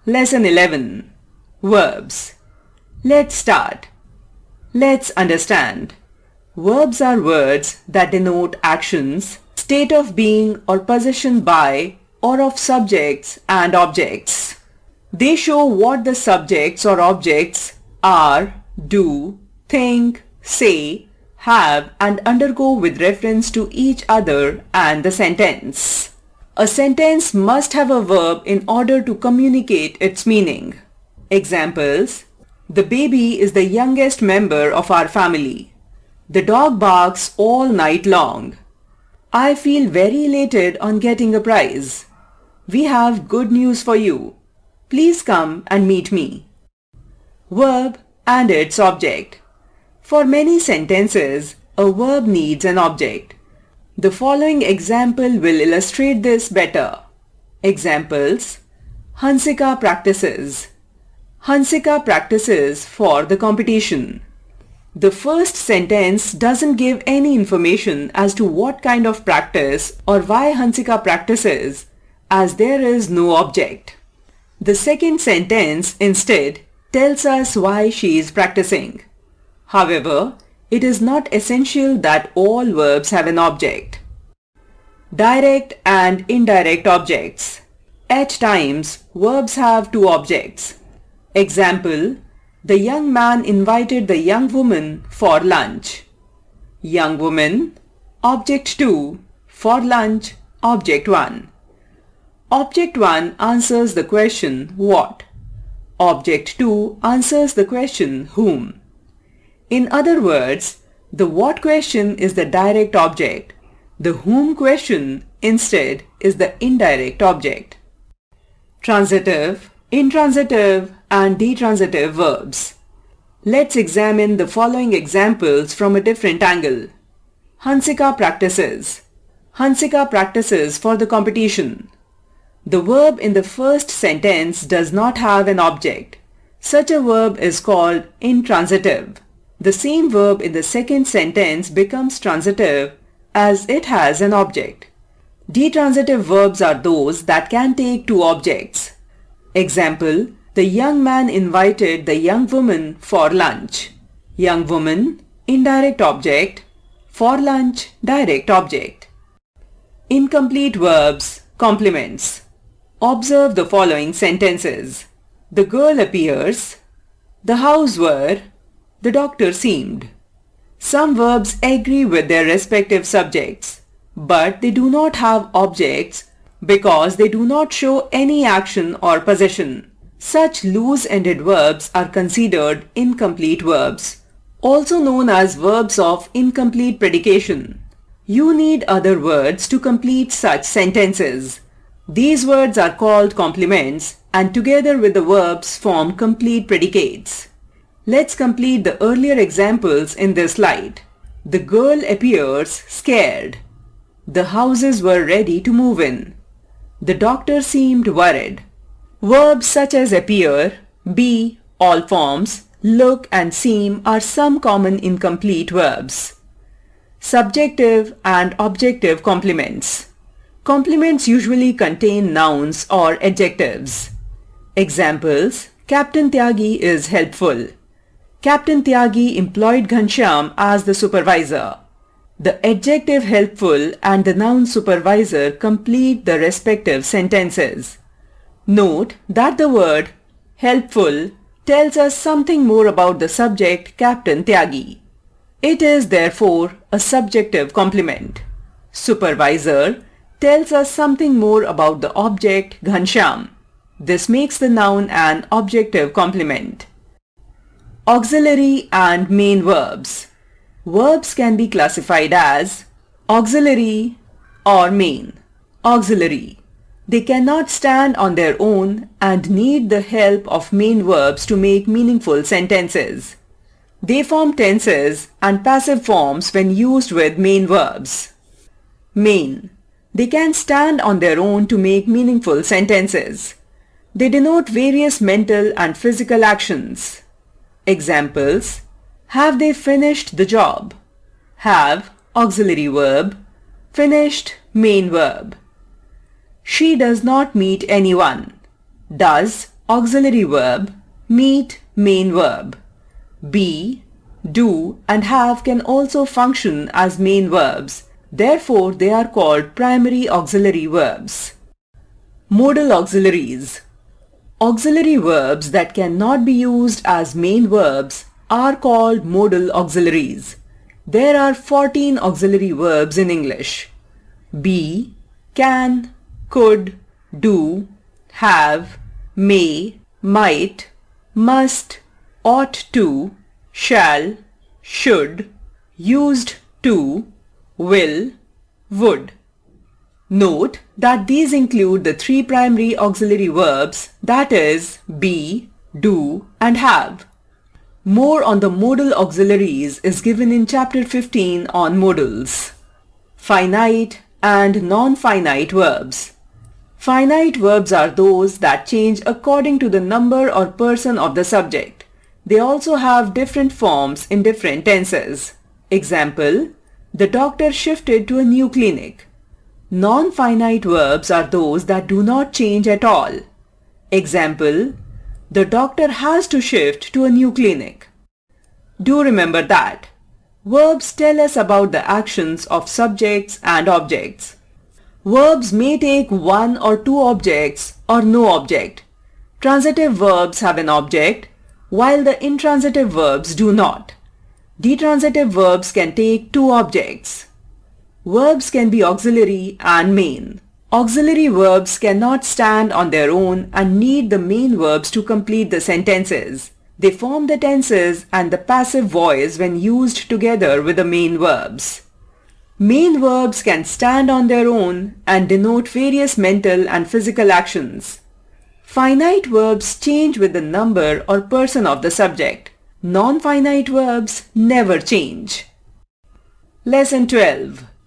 Lesson 11. Verbs. Let's start. Let's understand. Verbs are words that denote actions, state of being or possession by or of subjects and objects. They show what the subjects or objects are, do, think, say, have and undergo with reference to each other and the sentence. A sentence must have a verb in order to communicate its meaning. Examples: the baby is the youngest member of our family. The dog barks all night long. I feel very elated on getting a prize. We have good news for you. Please come and meet me. Verb and its object. For many sentences, a verb needs an object. The following example will illustrate this better. Examples: Hansika practices. Hansika practices for the competition. The first sentence doesn't give any information as to what kind of practice or why Hansika practices, as there is no object. The second sentence instead tells us why she is practicing. However, it is not essential that all verbs have an object. Direct and indirect objects. At times, verbs have two objects. Example: the young man invited the young woman for lunch. Young woman, object 2, for lunch, object 1. Object 1 answers the question what. Object 2 answers the question whom. In other words, the what question is the direct object. The whom question instead is the indirect object. Transitive, intransitive and detransitive verbs. Let's examine the following examples from a different angle. Hansika practices. Hansika practices for the competition. The verb in the first sentence does not have an object. Such a verb is called intransitive. The same verb in the second sentence becomes transitive as it has an object. Detransitive verbs are those that can take two objects. Example: the young man invited the young woman for lunch. Young woman, indirect object. For lunch, direct object. Incomplete verbs, complements. Observe the following sentences. The girl appears. The house were. The doctor seemed. Some verbs agree with their respective subjects, but they do not have objects because they do not show any action or possession. Such loose-ended verbs are considered incomplete verbs, also known as verbs of incomplete predication. You need other words to complete such sentences. These words are called complements and together with the verbs form complete predicates. Let's complete the earlier examples in this slide. The girl appears scared. The houses were ready to move in. The doctor seemed worried. Verbs such as appear, be, all forms, look and seem are some common incomplete verbs. Subjective and objective complements. Complements usually contain nouns or adjectives. Examples: Captain Tyagi is helpful. Captain Tyagi employed Ghanshyam as the supervisor. The adjective helpful and the noun supervisor complete the respective sentences. Note that the word helpful tells us something more about the subject Captain Tyagi. It is therefore a subjective complement. Supervisor tells us something more about the object Ghanshyam. This makes the noun an objective complement. Auxiliary and main verbs. Verbs can be classified as auxiliary or main. Auxiliary. They cannot stand on their own and need the help of main verbs to make meaningful sentences. They form tenses and passive forms when used with main verbs. Main. They can stand on their own to make meaningful sentences. They denote various mental and physical actions. Examples: have they finished the job? Have, auxiliary verb. Finished, main verb. She does not meet anyone. Does, auxiliary verb, meet main verb. Be, do and have can also function as main verbs. Therefore, they are called primary auxiliary verbs. Modal auxiliaries. Auxiliary verbs that cannot be used as main verbs are called modal auxiliaries. There are 14 auxiliary verbs in English. Be, can, could, do, have, may, might, must, ought to, shall, should, used to, will, would. Note that these include the three primary auxiliary verbs, that is, be, do and have. More on the modal auxiliaries is given in chapter 15 on modals. Finite and non-finite verbs. Finite verbs are those that change according to the number or person of the subject. They also have different forms in different tenses. Example, the doctor shifted to a new clinic. Non-finite verbs are those that do not change at all. Example, the doctor has to shift to a new clinic. Do remember that verbs tell us about the actions of subjects and objects. Verbs may take one or two objects or no object. Transitive verbs have an object, while the intransitive verbs do not. Detransitive verbs can take two objects. Verbs can be auxiliary and main. Auxiliary verbs cannot stand on their own and need the main verbs to complete the sentences. They form the tenses and the passive voice when used together with the main verbs. Main verbs can stand on their own and denote various mental and physical actions. Finite verbs change with the number or person of the subject. Non-finite verbs never change. Lesson 12.